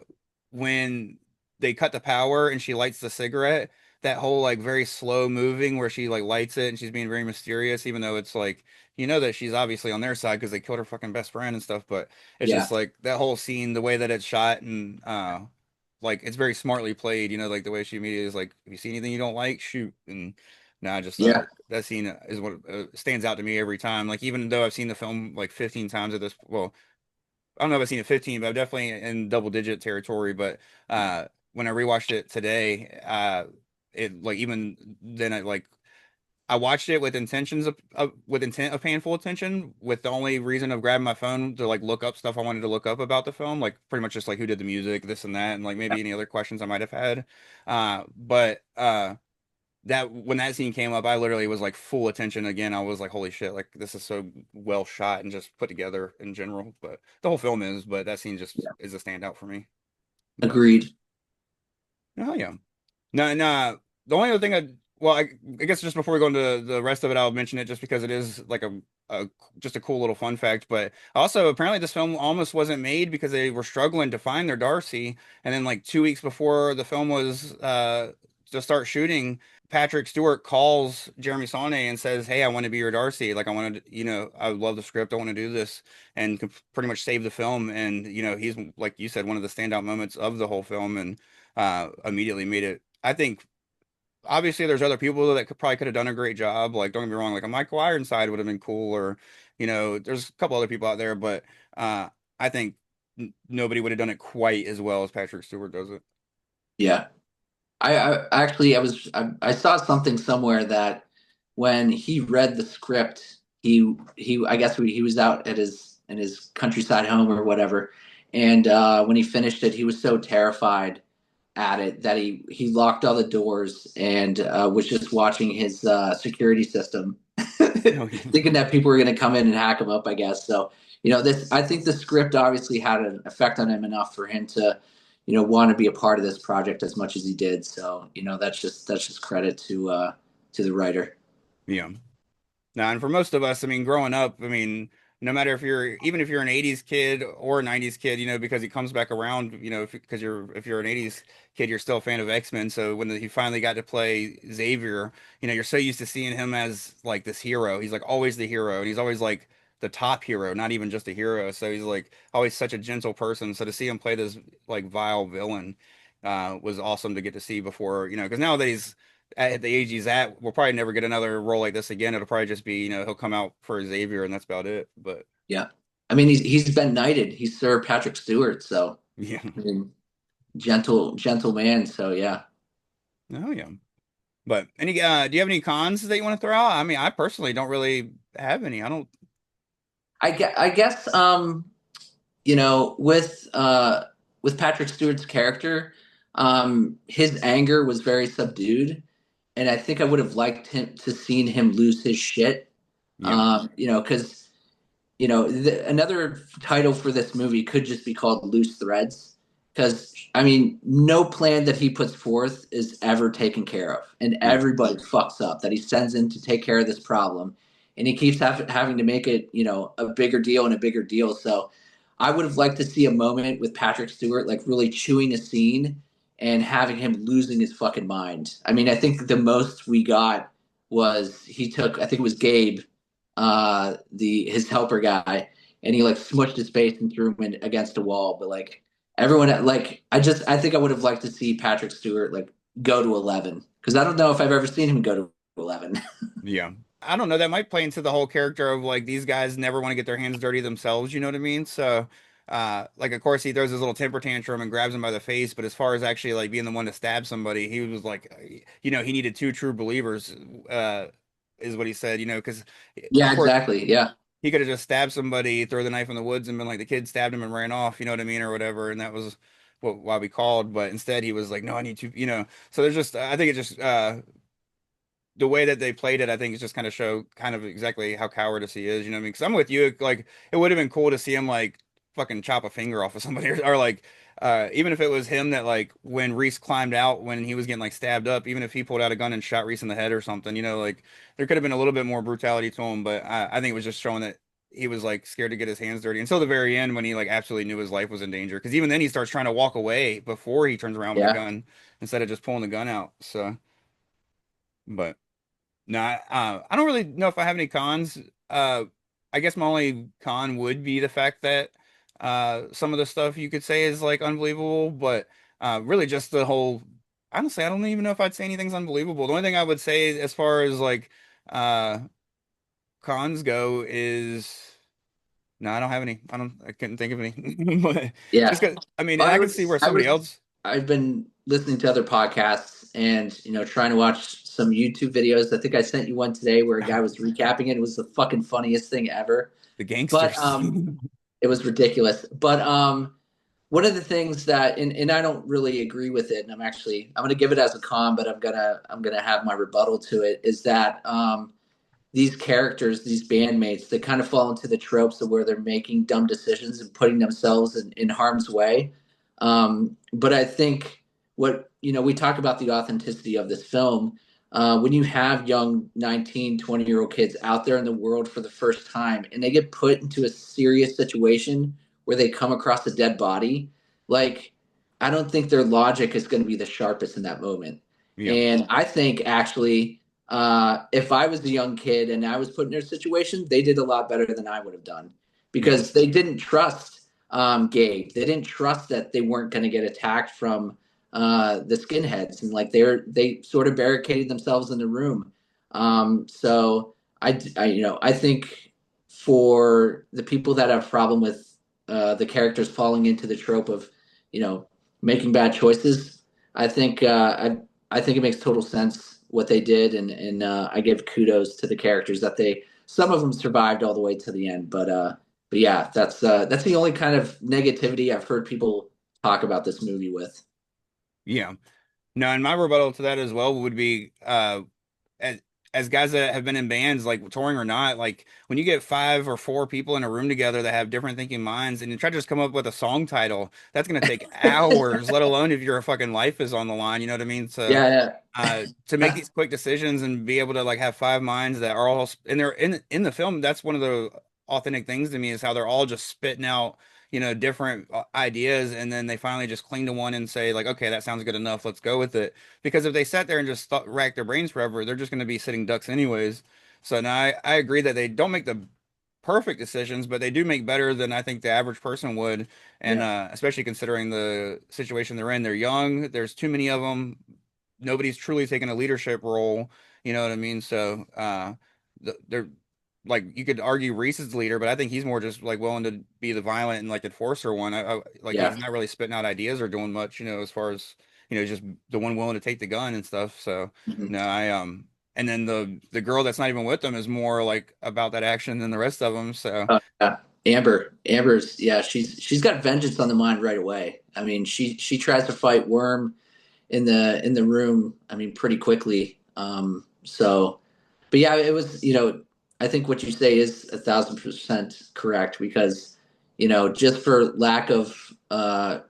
when they cut the power and she lights the cigarette, that whole like very slow moving where she like lights it and she's being very mysterious, even though it's like that she's obviously on their side because they killed her fucking best friend and stuff. But it's yeah, just like that whole scene, the way that it's shot and like it's very smartly played. Like the way she immediately is like, if you see anything you don't like, shoot. And no, I just yeah. that scene is what stands out to me every time. Like even though I've seen the film like 15 times at this, well, I don't know if I've seen it 15, but I'm definitely in double digit territory. But when I rewatched it today, it like even then I watched it with intentions with intent of paying full attention, with the only reason of grabbing my phone to like look up stuff I wanted to look up about the film, like pretty much just like who did the music, this and that, and like maybe any other questions I might have had. But that when that scene came up, I literally was like full attention again. I was like, holy shit, like this is so well shot and just put together in general. But the whole film is, but that scene just Yeah. is a standout for me. But Agreed. oh yeah. No, no. The only other thing well, I guess just before we go into the rest of it, I'll mention it just because it is like a just a cool little fun fact. But also, apparently, this film almost wasn't made because they were struggling to find their Darcy. And then, like 2 weeks before the film was to start shooting, Patrick Stewart calls Jeremy Saulnier and says, "Hey, I want to be your Darcy. Like, I want to, I love the script. I want to do this." And can pretty much save the film. And he's like you said, one of the standout moments of the whole film, and immediately made it. I think obviously there's other people that probably could have done a great job. Like, don't get me wrong, like a Michael Ironside would have been cool, or there's a couple other people out there, but I think nobody would have done it quite as well as Patrick Stewart does it. Yeah. I actually I saw something somewhere that when he read the script, he I guess he was out at his in his countryside home or whatever, and when he finished it, he was so terrified at it that he locked all the doors and was just watching his security system, Oh, yeah. thinking that people were going to come in and hack him up. I guess so. This I think the script obviously had an effect on him enough for him to want to be a part of this project as much as he did. So that's just credit to the writer. Yeah. Now, and for most of us, I mean, growing up, I mean, no matter even if you're an 80s kid or a 90s kid, because he comes back around, because if you're an 80s kid, you're still a fan of X-Men. So when he finally got to play Xavier, you're so used to seeing him as like this hero. He's like always the hero, and he's always like the top hero, not even just a hero. So he's like always such a gentle person. So to see him play this like vile villain, was awesome to get to see before, because now that he's at the age he's at, we'll probably never get another role like this again. It'll probably just be, he'll come out for Xavier and that's about it. But Yeah, I mean he's been knighted. He's Sir Patrick Stewart. So yeah. I mean gentle man. So yeah. Oh yeah. But do you have any cons that you want to throw out? I mean, I personally don't really have any. I don't. I guess with Patrick Stewart's character, his anger was very subdued, and I think I would have liked him to seen him lose his shit. Yeah. Because another title for this movie could just be called Loose Threads. Because I mean, no plan that he puts forth is ever taken care of, and Yeah. everybody fucks up that he sends in to take care of this problem, and he keeps having to make it, a bigger deal and a bigger deal. So, I would have liked to see a moment with Patrick Stewart like really chewing a scene and having him losing his fucking mind. I mean, I think the most we got was he took, I think it was Gabe, the his helper guy, and he like smushed his face and threw him against a wall. But like everyone, like I think I would have liked to see Patrick Stewart like go to 11 because I don't know if I've ever seen him go to 11. Yeah. I don't know. That might play into the whole character of like these guys never want to get their hands dirty themselves. You know what I mean? So, like, of course, he throws his little temper tantrum and grabs him by the face. But as far as actually like being the one to stab somebody, he was like, he needed two true believers, is what he said. Because of Yeah, course exactly. Yeah, he could have just stabbed somebody, throw the knife in the woods, and been like the kid stabbed him and ran off. You know what I mean, or whatever. And that was why we called. But instead, he was like, no, I need to. So there's just, I think it just. The way that they played it, I think, is just kind of show kind of exactly how cowardice he is. You know what I mean? Because I'm with you. Like, it would have been cool to see him like fucking chop a finger off of somebody, or like, even if it was him that like when Reese climbed out when he was getting like stabbed up, even if he pulled out a gun and shot Reese in the head or something, like there could have been a little bit more brutality to him. But I think it was just showing that he was like scared to get his hands dirty until the very end when he like absolutely knew his life was in danger. Because even then he starts trying to walk away before he turns around with a yeah. gun instead of just pulling the gun out. So, but. No, I don't really know if I have any cons. Uh, I guess my only con would be the fact that some of the stuff you could say is like unbelievable, but really just the whole. Honestly, I don't even know if I'd say anything's unbelievable. The only thing I would say as far as like uh cons go is no, I don't have any. I couldn't think of any. But just Yeah. 'cause I mean, and I I could see was where I somebody was else. I've been listening to other podcasts and trying to watch some YouTube videos. I think I sent you one today where a guy was recapping it. It was the fucking funniest thing ever. The But gangsters. it was ridiculous. But one of the things that, and I don't really agree with it, and I'm gonna give it as a con, but I'm gonna have my rebuttal to it, is that these characters, these bandmates, they kind of fall into the tropes of where they're making dumb decisions and putting themselves in harm's way. But I think what, we talk about the authenticity of this film. When you have young 19, 20-year-old kids out there in the world for the first time and they get put into a serious situation where they come across a dead body, like, I don't think their logic is going to be the sharpest in that moment. Yeah. And I think actually, if I was a young kid and I was put in their situation, they did a lot better than I would have done Yeah. because they didn't trust Gabe. They didn't trust that they weren't going to get attacked from the skinheads, and like they sort of barricaded themselves in the room. So I think for the people that have problem with the characters falling into the trope of you know making bad choices, I think I think it makes total sense what they did, and I give kudos to the characters that they some of them survived all the way to the end, but yeah, that's the only kind of negativity I've heard people talk about this movie with. Yeah. No, and my rebuttal to that as well would be as, as guys that have been in bands, like touring or not, like when you get 5 or 4 people in a room together that have different thinking minds and you try to just come up with a song title, that's gonna take hours, let alone if your fucking life is on the line, you know what I mean? So Yeah, to make yeah. these quick decisions and be able to like have 5 minds that are all and they're in the film, that's one of the authentic things to me is how they're all just spitting out different ideas, and then they finally just cling to one and say like, okay, that sounds good enough, let's go with it. Because if they sat there and just rack their brains forever, they're just going to be sitting ducks anyways. So now I agree that they don't make the perfect decisions, but they do make better than I think the average person would. And Yeah. especially considering the situation they're in, they're young, there's too many of them, nobody's truly taking a leadership role, you know what I mean? So they're like, you could argue Reese is the leader, but I think he's more just like willing to be the violent and like enforcer one. Like he's Yeah. not really spitting out ideas or doing much, as far as just the one willing to take the gun and stuff. So Mhm. no, and then the girl that's not even with them is more like about that action than the rest of them. So Yeah. Amber's yeah, she's got vengeance on the mind right away. I mean, she tries to fight Worm in the room. I mean, pretty quickly. But yeah, it was. I think what you say is 1,000% correct because just for lack of no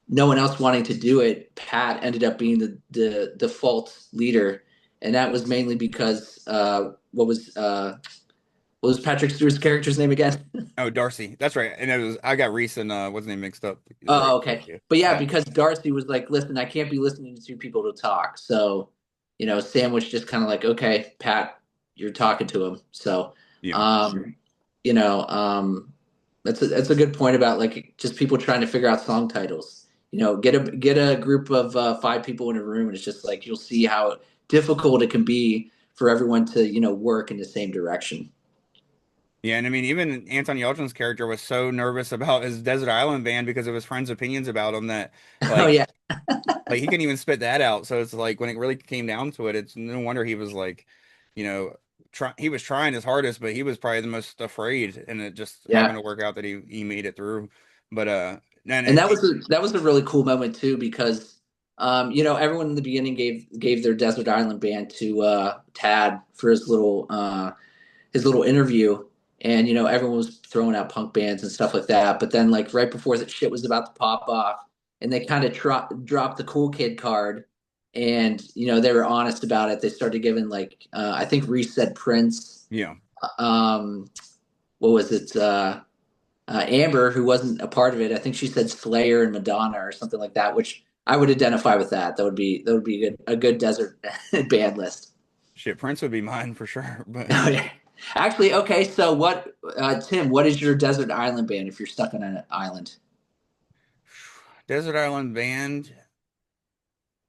one else wanting to do it, Pat ended up being the default leader, and that was mainly because what was Patrick Stewart's character's name again? oh, Darcy, that's right. And I got Reese and what's his name mixed up. You're right. Oh, Thank okay. you. But yeah, because Darcy was like, listen, I can't be listening to two people to talk. So, Sam was just kind of like, okay, Pat, you're talking to him. So, Yeah. um, you know, that's a good point about like just people trying to figure out song titles. Get a group of 5 people in a room, and it's just like you'll see how difficult it can be for everyone to work in the same direction. Yeah, and I mean, even Anton Yelchin's character was so nervous about his Desert Island band because of his friends' opinions about him that, Oh like, yeah, he couldn't even spit that out. So it's like when it really came down to it, it's no wonder he was like, you know, he was trying his hardest, but he was probably the most afraid, and it just happened yeah. to work out that he made it through. But and And that was a really cool moment too because everyone in the beginning gave their Desert Island band to Tad for his little interview, and everyone was throwing out punk bands and stuff like that. But then like right before that shit was about to pop off, and they kind of dropped the cool kid card, and they were honest about it. They started giving like I think Reese said Prince. yeah, Um, what was it? Amber, who wasn't a part of it, I think she said Slayer and Madonna or something like that, which I would identify with that. That would be a good desert band list. shit, Prince would be mine for sure. But Oh yeah. Actually, okay. So what, Tim? What is your desert island band if you're stuck on an island? Desert Island band.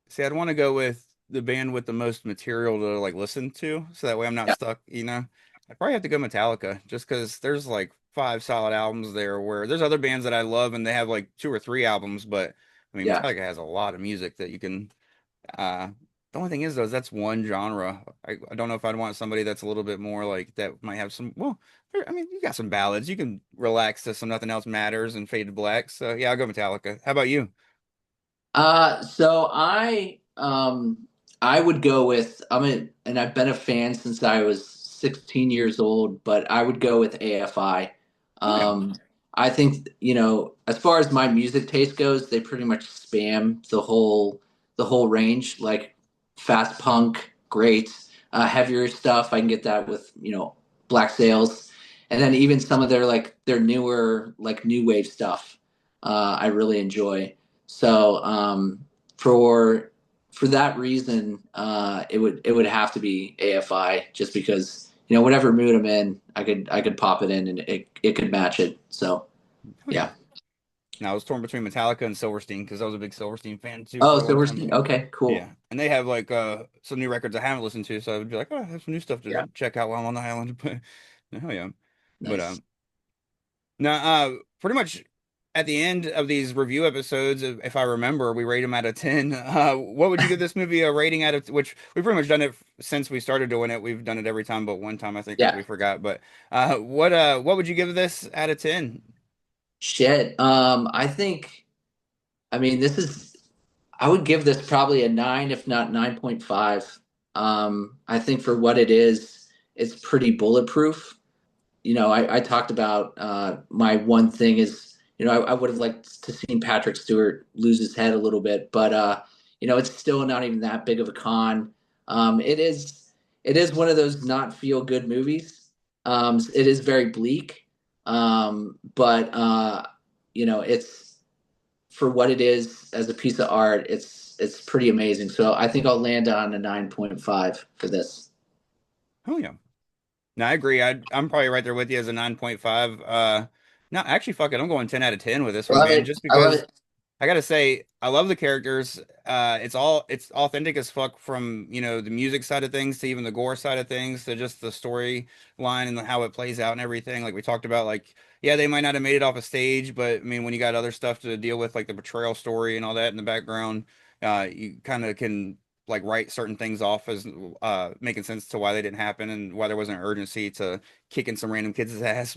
See, I'd want to go with the band with the most material to like listen to, so that way I'm not Yeah, stuck. I'd probably have to go Metallica, just because there's like 5 solid albums there. Where there's other bands that I love and they have like 2 or 3 albums, but I mean yeah, Metallica has a lot of music that you can uh The only thing is though, is that's one genre. I don't know if I'd want somebody that's a little bit more like that might have some. Well, I mean, you got some ballads. You can relax to some Nothing Else Matters and Fade to Black. So yeah, I'll go Metallica. How about you? So I would go with and I've been a fan since I was 16 years old, but I would go with AFI. Oh yeah. Um, I think, as far as my music taste goes, they pretty much spam the whole range, like fast punk, great, heavier stuff. I can get that with, Black Sails, and then even some of their newer like new wave stuff. I really enjoy. So for that reason, it would have to be AFI just because whatever mood I'm in, I could pop it in and it could match it. So Oh yeah. yeah. Now I was torn between Metallica and Silverstein because I was a big Silverstein fan too Oh, for a so long we're time. seeing. Okay, cool. Yeah, and they have like some new records I haven't listened to, so I would be like, oh, I have some new stuff to Yeah, check out while I'm on the island. But oh yeah, but nice. now pretty much at the end of these review episodes, if I remember, we rate them out of 10. What would you give this movie a rating out of? Which we've pretty much done it since we started doing it. We've done it every time, but one time I think because Yeah, we forgot. But what would you give this out of 10? shit. I mean, this is. I would give this probably a 9, if not 9.5. I think for what it is, it's pretty bulletproof. I talked about my one thing is, I would have liked to seen Patrick Stewart lose his head a little bit, but it's still not even that big of a con. It is one of those not feel good movies. It is very bleak, but it's for what it is as a piece of art. It's pretty amazing. So I think I'll land on a 9.5 for this. Oh yeah. No, I agree. I'm probably right there with you as a 9.5. No, actually, fuck it. I'm going 10 out of 10 with this one, Love man. it. Just I love because it. I gotta say, I love the characters. It's authentic as fuck from, the music side of things to even the gore side of things to just the storyline and how it plays out and everything. Like we talked about, like, yeah, they might not have made it off a stage, but I mean, when you got other stuff to deal with, like the betrayal story and all that in the background, you kind of can like write certain things off as making sense to why they didn't happen and why there wasn't an urgency to kicking some random kid's ass.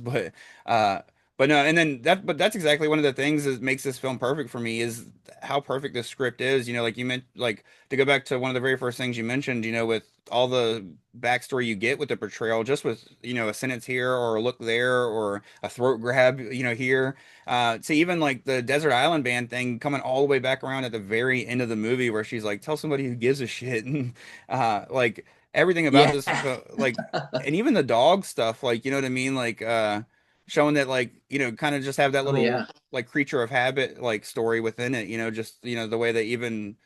Uh, but no, and then but that's exactly one of the things that makes this film perfect for me is how perfect this script is. Like you meant, like to go back to one of the very first things you mentioned, with all the backstory you get with the portrayal, just with, a sentence here or a look there or a throat grab, here, to even like the Desert Island Band thing coming all the way back around at the very end of the movie where she's like, tell somebody who gives a shit. And like everything about Yeah. this, like, and even the dog stuff, like, you know what I mean? Like, showing that like kind of just have that Oh little yeah. like creature of habit like story within it, just the way that even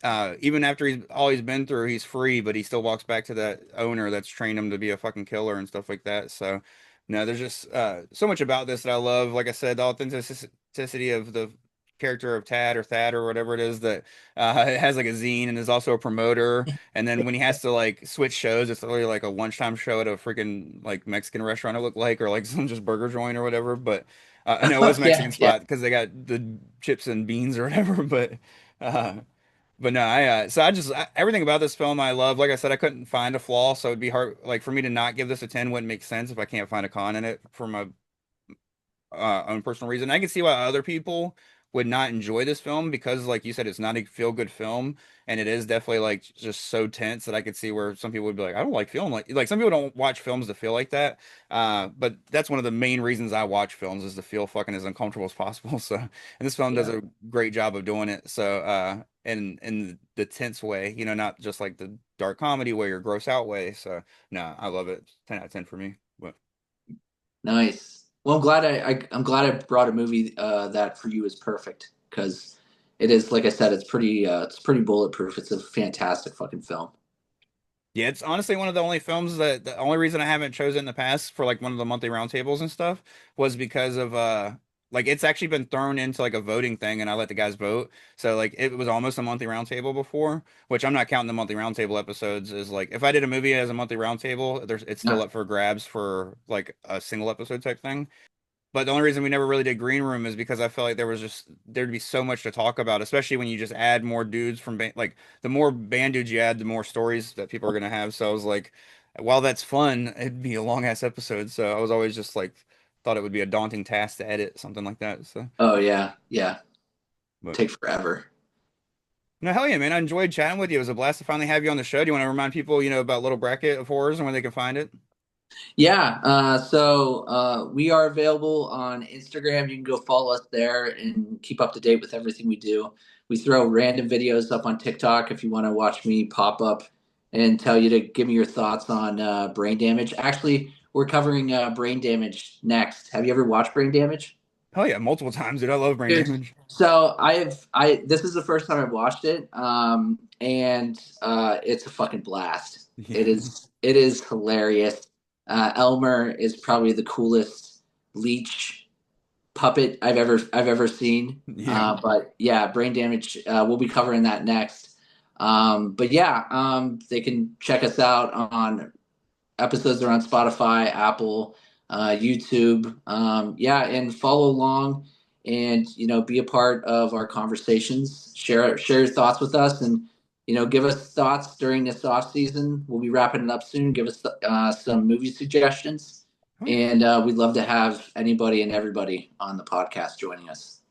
after he's been through, he's free, but he still walks back to that owner that's trained him to be a fucking killer and stuff like that. So no, there's just so much about this that I love. Like I said, the authenticity of the character of Tad or Thad or whatever it is that has like a zine and is also a promoter. And then when he has to like switch shows, it's literally like a lunchtime show at a freaking like Mexican restaurant it looked like, or like some just burger joint or whatever. But no, it was a Yeah. Mexican Yeah. spot because they got the chips and beans or whatever. Uh, but no, so everything about this film I love. Like I said, I couldn't find a flaw, so it'd be hard, like for me to not give this a 10 wouldn't make sense if I can't find a con in it for my own personal reason. I can see why other people would not enjoy this film because, like you said, it's not a feel-good film, and it is definitely like just so tense that I could see where some people would be like, I don't like feeling like some people don't watch films to feel like that. But that's one of the main reasons I watch films is to feel fucking as uncomfortable as possible. So, and this film does Yeah. a great job of doing it. So, in the tense way, not just like the dark comedy way or gross out way. So, no, I love it. 10 out of 10 for me. But Nice. Well, I'm glad I brought a movie that for you is perfect because it is, like I said, it's pretty bulletproof. It's a fantastic fucking film. yeah, it's honestly one of the only films that the only reason I haven't chosen in the past for like one of the monthly roundtables and stuff was because of like it's actually been thrown into like a voting thing and I let the guys vote. So like it was almost a monthly roundtable before, which I'm not counting the monthly roundtable episodes as like if I did a movie as a monthly roundtable, it's still Yeah. up for grabs for like a single episode type thing. But the only reason we never really did Green Room is because I felt like there'd be so much to talk about, especially when you just add more dudes from like the more band dudes you add, the more stories that people are gonna have. So I was like, while that's fun, it'd be a long ass episode. So I was always just like thought it would be a daunting task to edit something like that. So, Oh yeah, yeah. but Take forever. no, hell yeah, man! I enjoyed chatting with you. It was a blast to finally have you on the show. Do you want to remind people, about Little Bracket of Horrors and where they can find it? Yeah, we are available on Instagram. You can go follow us there and keep up to date with everything we do. We throw random videos up on TikTok if you want to watch me pop up and tell you to give me your thoughts on brain damage. Actually, we're covering brain damage next. Have you ever watched Brain Damage? Hell yeah, multiple times, dude. I love Brain Dude, Damage. so I this is the first time I've watched it, and it's a fucking blast. Yeah, It is hilarious. Elmer is probably the coolest leech puppet I've ever seen. yeah. But yeah, Brain Damage. We'll be covering that next. But yeah, they can check us out on episodes are on Spotify, Apple, YouTube. Yeah, and follow along, and be a part of our conversations. Share your thoughts with us, and give us thoughts during this off season. We'll be wrapping it up soon. Give us some movie suggestions, Oh yeah. and we'd love to have anybody and everybody on the podcast joining us.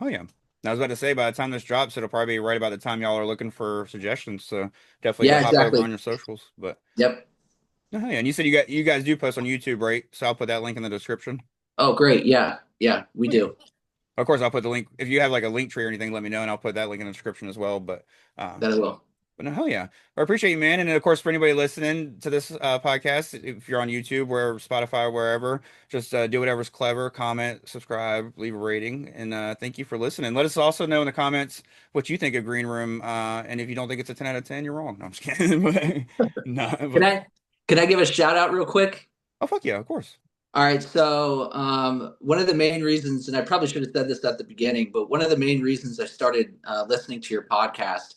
Oh yeah. I was about to say by the time this drops, it'll probably be right about the time y'all are looking for suggestions. So definitely go Yeah, hop over exactly. on your socials. But Yep. oh yeah, and you said you guys do post on YouTube, right? So I'll put that link in the description. Oh, great. Yeah, yeah, we Oh yeah. do. Of course, I'll put the link if you have like a link tree or anything. Let me know, and I'll put that link in the description as well. That I will. But no, hell yeah. I appreciate you, man. And of course, for anybody listening to this podcast, if you're on YouTube or Spotify, wherever, just do whatever's clever, comment, subscribe, leave a rating. And thank you for listening. Let us also know in the comments what you think of Green Room. And if you don't think it's a 10 out of 10, you're wrong. No, I'm just kidding. No, Can but I can I give a shout out real quick? oh, fuck yeah, of course. All right, so one of the main reasons, and I probably should have said this at the beginning, but one of the main reasons I started listening to your podcast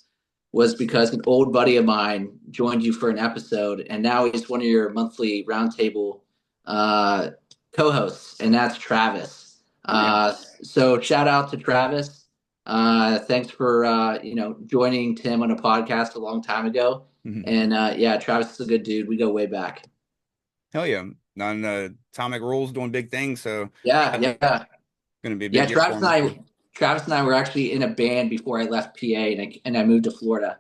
was because an old buddy of mine joined you for an episode, and now he's one of your monthly roundtable uh, co-hosts, and that's Travis. Oh, yeah. So shout out to Travis. Thanks for joining Tim on a podcast a long time ago, Mhm. and yeah, Travis is a good dude. We go way back. Hell yeah. On Atomic Rules doing big things. So Yeah, that's yeah. going to be a Yeah, big get for him. Travis and I were actually in a band before I left PA and I moved to Florida.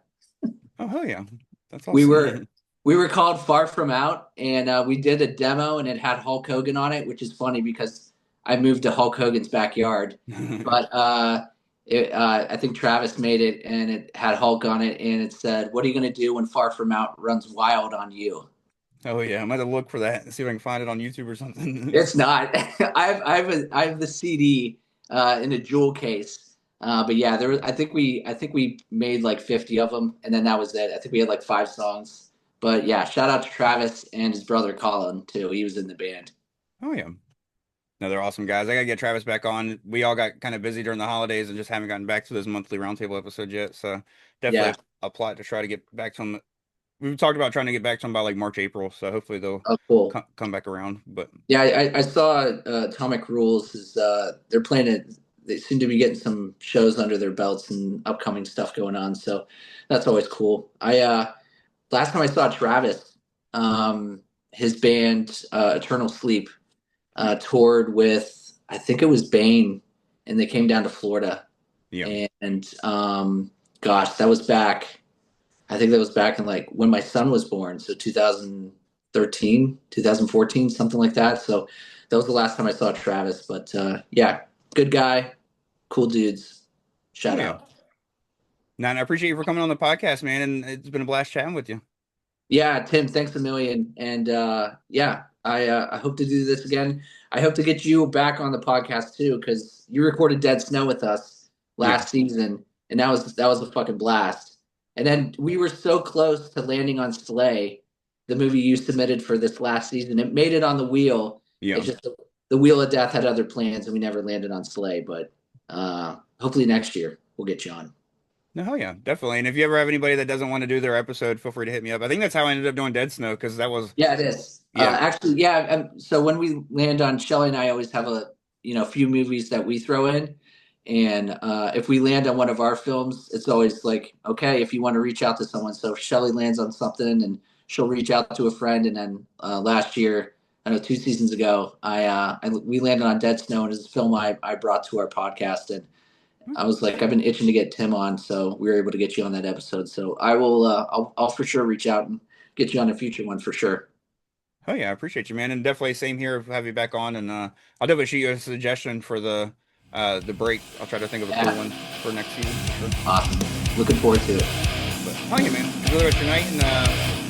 Oh, hell yeah. That's We were awesome. we were called Far From Out, and we did a demo, and it had Hulk Hogan on it, which is funny because I moved to Hulk Hogan's backyard. But I think Travis made it, and it had Hulk on it, and it said, "What are you going to do when Far From Out runs wild on you?" Oh yeah, I'm gonna look for that and see if I can find it on YouTube or something. It's not. I have the CD in a jewel case. But yeah, I think we made like 50 of them, and then that was it. I think we had like 5 songs. But yeah, shout out to Travis and his brother Colin too. He was in the band. Oh yeah. No, they're awesome guys. I gotta get Travis back on. We all got kind of busy during the holidays and just haven't gotten back to those monthly roundtable episodes yet. So Yeah. definitely a plot to try to get back to them. We've talked about trying to get back to them by like March, April. So hopefully they'll Oh, cool. come back around. But Yeah, I saw Atomic Rules is they're playing it. They seem to be getting some shows under their belts and upcoming stuff going on. So that's always cool. I last time I saw Travis, his band Eternal Sleep toured with I think it was Bane, and they came down to Florida. yeah, And gosh, that was back. I think that was back in like when my son was born, so 2013, 2014, something like that. So that was the last time I saw Travis. But yeah, good guy, cool dudes. oh Shout yeah. out. Now, and I appreciate you for coming on the podcast, man. And it's been a blast chatting with you. Yeah, Tim, thanks a million. And yeah, I hope to do this again. I hope to get you back on the podcast too, because you recorded Dead Snow with us Yeah. last season, and that was a fucking blast. And then we were so close to landing on Slay, the movie you submitted for this last season. It made it on the wheel. Yeah. It's just the Wheel of Death had other plans, and we never landed on Slay. But hopefully next year we'll get you on. No, hell yeah, definitely. And if you ever have anybody that doesn't want to do their episode, feel free to hit me up. I think that's how I ended up doing Dead Snow because that was Yeah, it is. yeah. Actually, yeah. So when we land on Shelly and I always have few movies that we throw in. And if we land on one of our films, it's always like, okay, if you want to reach out to someone. So if Shelly lands on something and she'll reach out to a friend. And then last year, I know 2 seasons ago, we landed on Dead Snow, and it's a film I brought to our podcast. And I was like, I've been itching to get Tim on, so we were able to get you on that episode. So I will, I'll for sure reach out and get you on a future one for sure. Oh yeah, I appreciate you, man, and definitely same here. Have you back on, and I'll definitely shoot you a suggestion for the break. I'll try to think of a cool one for next season for sure. Awesome. Looking forward to it. But oh yeah, man, enjoy the rest of your night, and